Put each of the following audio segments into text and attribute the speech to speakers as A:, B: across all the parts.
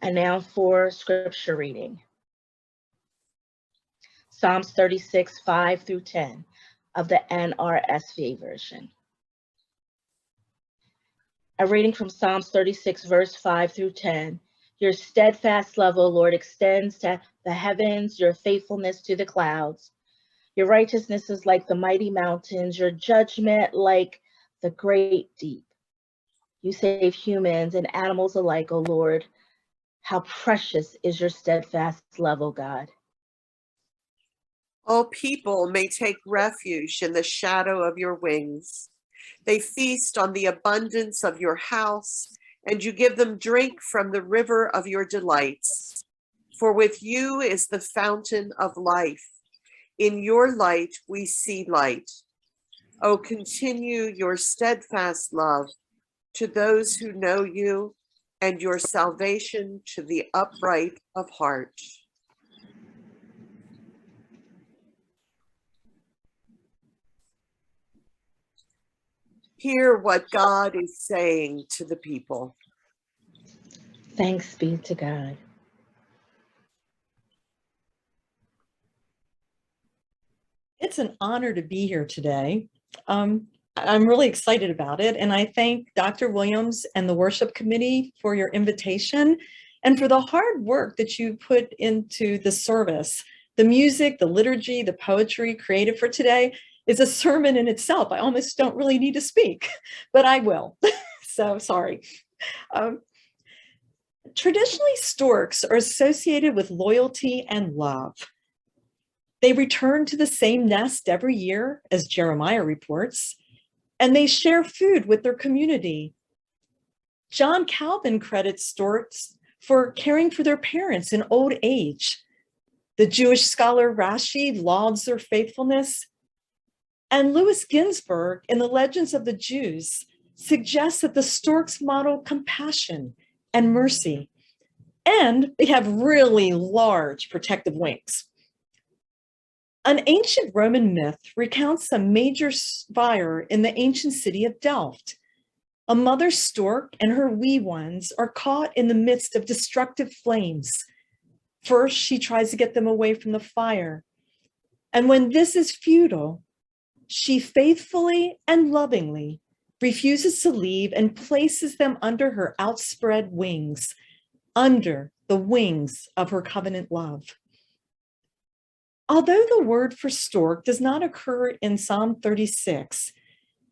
A: And now for scripture reading. Psalms 36, 5 through 10 of the NRSV version. A reading from Psalms 36, verse 5 through 10. Your steadfast love, O Lord, extends to the heavens, your faithfulness to the clouds. Your righteousness is like the mighty mountains, your judgment like the great deep. You save humans and animals alike, O Lord. How precious is your steadfast love, O God.
B: All people may take refuge in the shadow of your wings. They feast on the abundance of your house, and you give them drink from the river of your delights. For with you is the fountain of life. In your light we see light. Oh, continue your steadfast love to those who know you, and your salvation to the upright of heart. Hear what God is saying to the people.
A: Thanks be to God.
C: It's an honor to be here today. I'm really excited about it, and I thank Dr. Williams and the worship committee for your invitation and for the hard work that you put into the service. The music, the liturgy, the poetry created for today is a sermon in itself. I almost don't really need to speak, but I will. So sorry. Traditionally, storks are associated with loyalty and love. They return to the same nest every year, as Jeremiah reports, and they share food with their community. John Calvin credits storks for caring for their parents in old age. The Jewish scholar Rashi lauds their faithfulness. And Louis Ginsburg, in the Legends of the Jews, suggests that the storks model compassion and mercy, and they have really large protective wings. An ancient Roman myth recounts a major fire in the ancient city of Delft. A mother stork and her wee ones are caught in the midst of destructive flames. First, she tries to get them away from the fire. And when this is futile, she faithfully and lovingly refuses to leave and places them under her outspread wings, under the wings of her covenant love. Although the word for stork does not occur in Psalm 36,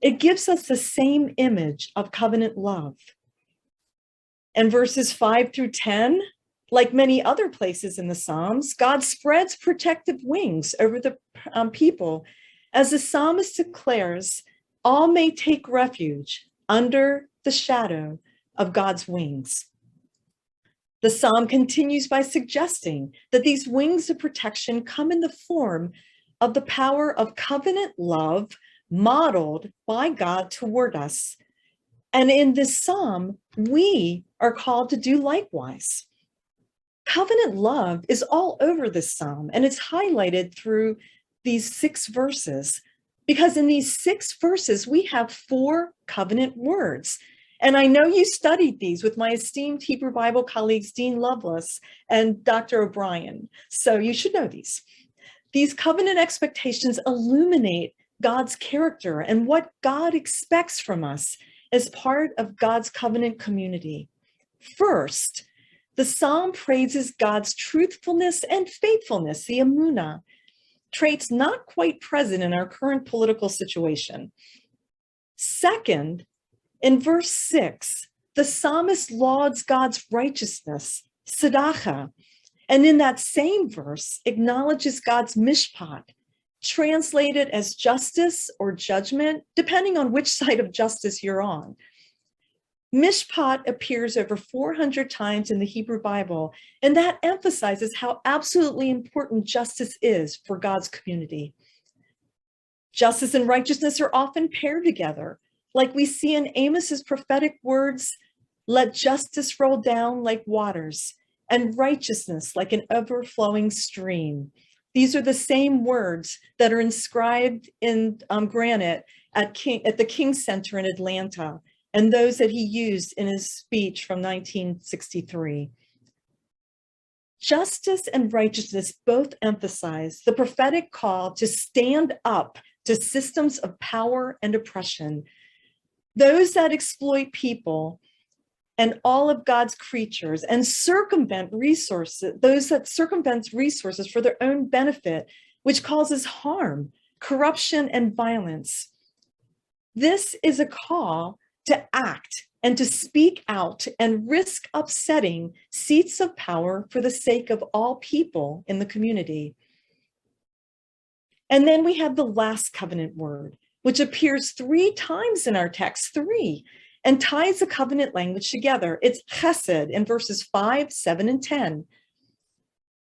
C: it gives us the same image of covenant love. In verses 5 through 10, like many other places in the Psalms, God spreads protective wings over the people, as the psalmist declares, all may take refuge under the shadow of God's wings. The psalm continues by suggesting that these wings of protection come in the form of the power of covenant love modeled by God toward us. And in this psalm, we are called to do likewise. Covenant love is all over this psalm, and it's highlighted through these 6 verses, because in these 6 verses, we have 4 covenant words. And I know you studied these with my esteemed Hebrew Bible colleagues, Dean Lovelace and Dr. O'Brien. So you should know these. These covenant expectations illuminate God's character and what God expects from us as part of God's covenant community. First, the psalm praises God's truthfulness and faithfulness, the emunah, traits not quite present in our current political situation. Second, in verse 6, the psalmist lauds God's righteousness, tzedakah, and in that same verse acknowledges God's mishpat, translated as justice or judgment, depending on which side of justice you're on. Mishpat appears over 400 times in the Hebrew Bible, and that emphasizes how absolutely important justice is for God's community. Justice and righteousness are often paired together, like we see in Amos's prophetic words, let justice roll down like waters, and righteousness like an overflowing stream. These are the same words that are inscribed in granite at the King Center in Atlanta, and those that he used in his speech from 1963. Justice and righteousness both emphasize the prophetic call to stand up to systems of power and oppression, those that exploit people and all of God's creatures and circumvent resources, those that circumvent resources for their own benefit, which causes harm, corruption, and violence. This is a call to act and to speak out and risk upsetting seats of power for the sake of all people in the community. And then we have the last covenant word, which appears 3 times in our text, 3, and ties the covenant language together. It's chesed in verses 5, 7, and 10.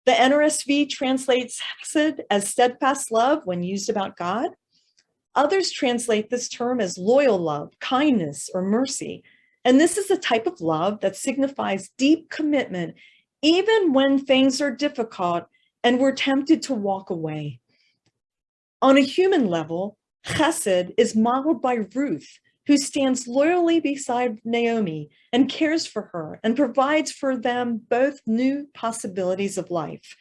C: The NRSV translates chesed as steadfast love when used about God. Others translate this term as loyal love, kindness, or mercy. And this is the type of love that signifies deep commitment, even when things are difficult and we're tempted to walk away. On a human level, chesed is modeled by Ruth, who stands loyally beside Naomi and cares for her and provides for them both new possibilities of life.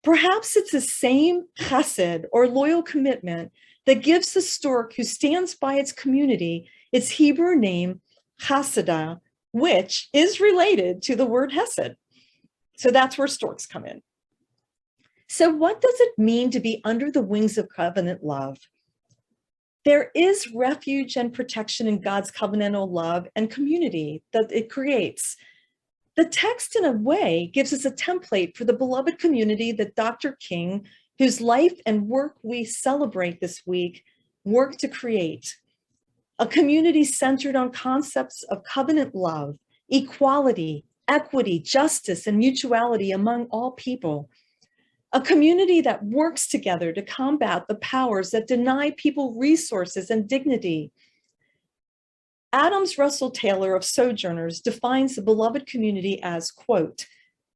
C: Perhaps it's the same chesed or loyal commitment that gives the stork who stands by its community its Hebrew name, Chasadah, which is related to the word hesed. So that's where storks come in. So what does it mean to be under the wings of covenant love? There is refuge and protection in God's covenantal love and community that it creates. The text, in a way, gives us a template for the beloved community that Dr. King, whose life and work we celebrate this week, worked to create. A community centered on concepts of covenant love, equality, equity, justice, and mutuality among all people. A community that works together to combat the powers that deny people resources and dignity. Adams Russell Taylor of Sojourners defines the beloved community as, quote,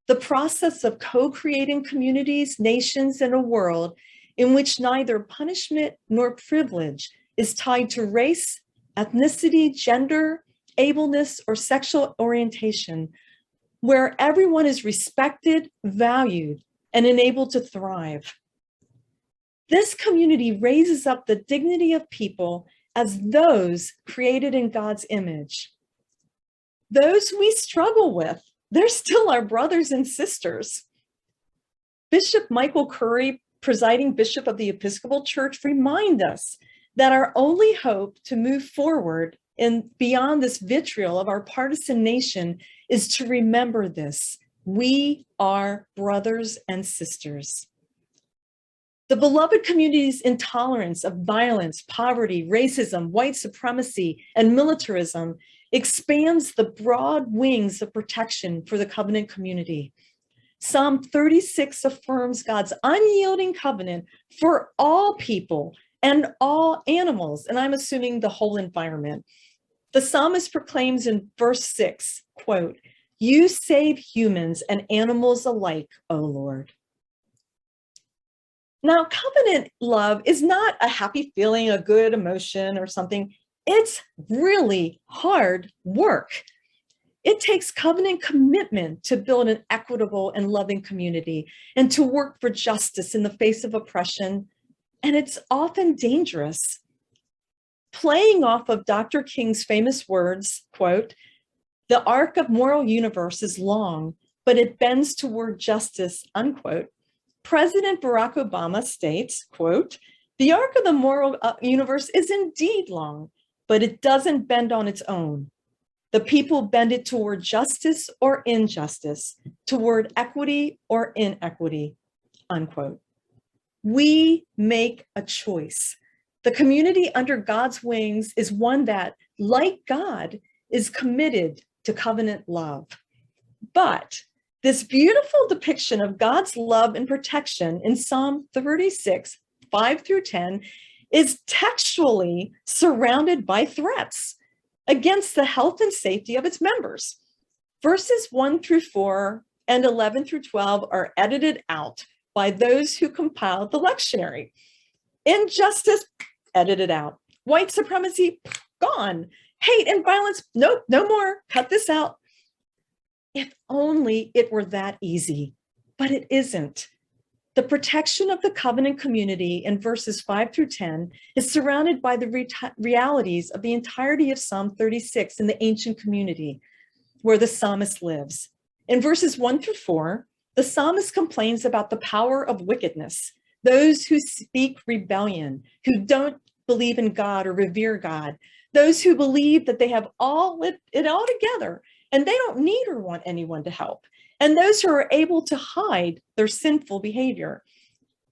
C: the process of co-creating communities, nations, and a world in which neither punishment nor privilege is tied to race, ethnicity, gender, ableness, or sexual orientation, where everyone is respected, valued, and enabled to thrive. This community raises up the dignity of people as those created in God's image. Those we struggle with, they're still our brothers and sisters. Bishop Michael Curry, presiding bishop of the Episcopal Church, reminds us that our only hope to move forward and beyond this vitriol of our partisan nation is to remember this. We are brothers and sisters. The beloved community's intolerance of violence, poverty, racism, white supremacy, and militarism expands the broad wings of protection for the covenant community. Psalm 36 affirms God's unyielding covenant for all people and all animals, and I'm assuming the whole environment. The psalmist proclaims in verse 6, quote, you save humans and animals alike, O Lord. Now, covenant love is not a happy feeling, a good emotion or something. It's really hard work. It takes covenant commitment to build an equitable and loving community and to work for justice in the face of oppression. And it's often dangerous. Playing off of Dr. King's famous words, quote, the arc of moral universe is long, but it bends toward justice, unquote. President Barack Obama states, quote, the arc of the moral universe is indeed long, but it doesn't bend on its own. The people bend it toward justice or injustice, toward equity or inequity, unquote. We make a choice. The community under God's wings is one that, like God, is committed to covenant love. But this beautiful depiction of God's love and protection in Psalm 36, 5 through 10, is textually surrounded by threats against the health and safety of its members. Verses 1 through 4 and 11 through 12 are edited out by those who compiled the lectionary. Injustice, edited out. White supremacy, gone. Hate and violence, nope, no more, cut this out. If only it were that easy, but it isn't. The protection of the covenant community in verses 5 through 10 is surrounded by the realities of the entirety of Psalm 36 in the ancient community where the psalmist lives. In verses 1 through 4, the psalmist complains about the power of wickedness, those who speak rebellion, who don't believe in God or revere God, those who believe that they have it all together and they don't need or want anyone to help, and those who are able to hide their sinful behavior.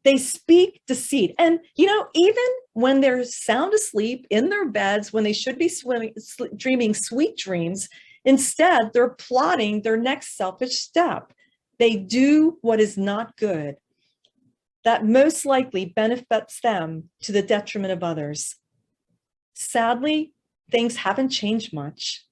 C: They speak deceit. And, even when they're sound asleep in their beds, when they should be dreaming sweet dreams, instead, they're plotting their next selfish step. They do what is not good. That most likely benefits them to the detriment of others. Sadly, things haven't changed much.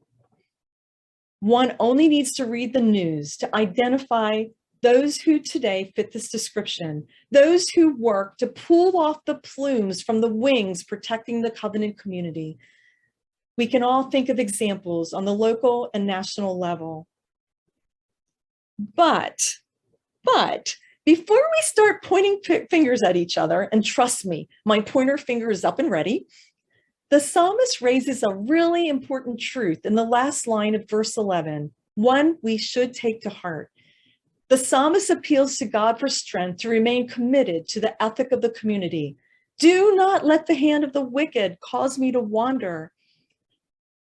C: One only needs to read the news to identify those who today fit this description, those who work to pull off the plumes from the wings protecting the covenant community. We can all think of examples on the local and national level. But before we start pointing fingers at each other, and trust me, my pointer finger is up and ready, the psalmist raises a really important truth in the last line of verse 11, one we should take to heart. The psalmist appeals to God for strength to remain committed to the ethic of the community. Do not let the hand of the wicked cause me to wander.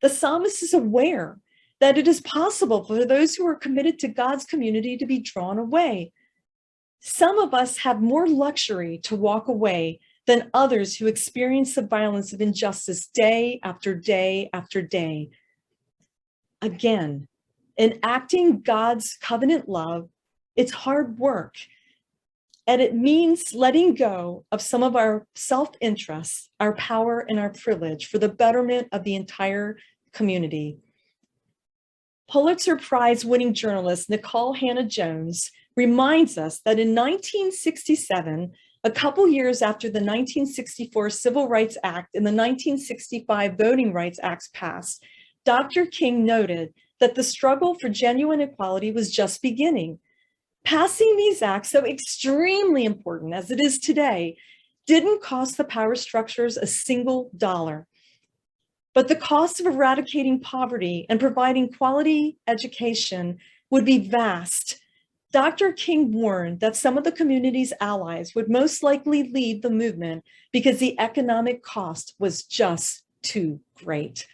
C: The psalmist is aware that it is possible for those who are committed to God's community to be drawn away. Some of us have more luxury to walk away than others who experience the violence of injustice day after day after day. Again, enacting God's covenant love, it's hard work, and it means letting go of some of our self-interest, our power, and our privilege for the betterment of the entire community. Pulitzer Prize-winning journalist Nicole Hannah-Jones reminds us that in 1967, a couple years after the 1964 Civil Rights Act and the 1965 Voting Rights Acts passed, Dr. King noted that the struggle for genuine equality was just beginning. Passing these acts, so extremely important as it is today, didn't cost the power structures a single dollar. But the cost of eradicating poverty and providing quality education would be vast. Dr. King warned that some of the community's allies would most likely lead the movement because the economic cost was just too great.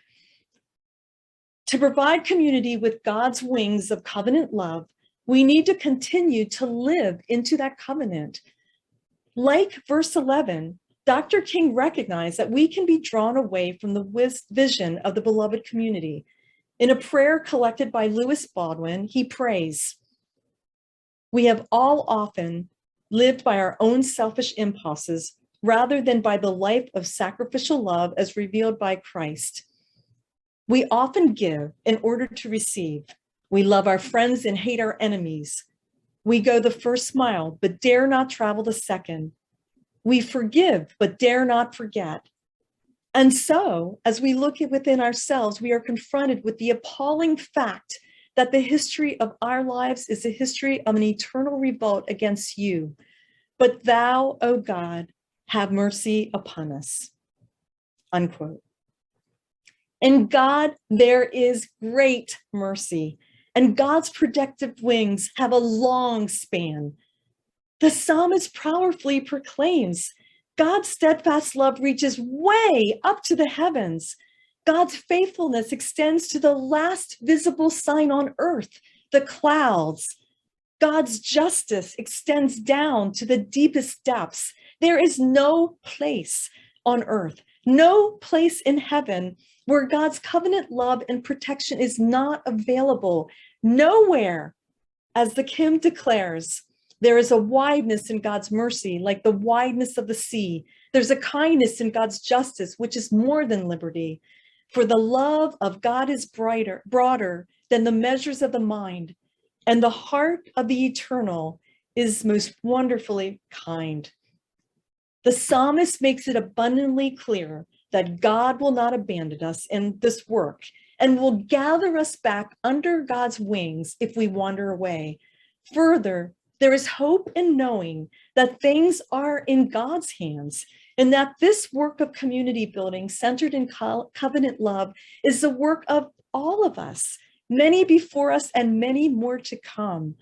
C: To provide community with God's wings of covenant love, we need to continue to live into that covenant. Like verse 11, Dr. King recognized that we can be drawn away from the vision of the beloved community. In a prayer collected by Lewis Baldwin, he prays, "We have all often lived by our own selfish impulses rather than by the life of sacrificial love as revealed by Christ. We often give in order to receive. We love our friends and hate our enemies. We go the first mile, but dare not travel the second. We forgive, but dare not forget. And so, as we look within ourselves, we are confronted with the appalling fact that the history of our lives is a history of an eternal revolt against you. But thou, O God, have mercy upon us." Unquote. In God, there is great mercy, and God's protective wings have a long span. The psalmist powerfully proclaims, God's steadfast love reaches way up to the heavens. God's faithfulness extends to the last visible sign on earth, the clouds. God's justice extends down to the deepest depths. There is no place on earth, no place in heaven where God's covenant love and protection is not available. Nowhere, as the hymn declares, there is a wideness in God's mercy, like the wideness of the sea. There's a kindness in God's justice, which is more than liberty. For the love of God is broader than the measures of the mind, and the heart of the eternal is most wonderfully kind. The psalmist makes it abundantly clear that God will not abandon us in this work, and will gather us back under God's wings if we wander away. Further, there is hope in knowing that things are in God's hands and that this work of community building centered in covenant love is the work of all of us, many before us and many more to come.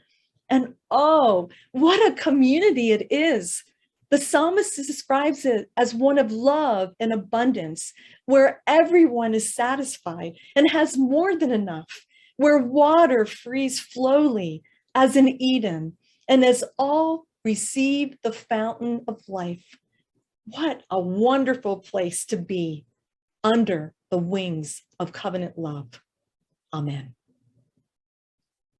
C: And oh, what a community it is. The psalmist describes it as one of love and abundance, where everyone is satisfied and has more than enough, where water frees flowly as in Eden, and as all receive the fountain of life. What a wonderful place to be under the wings of covenant love. Amen.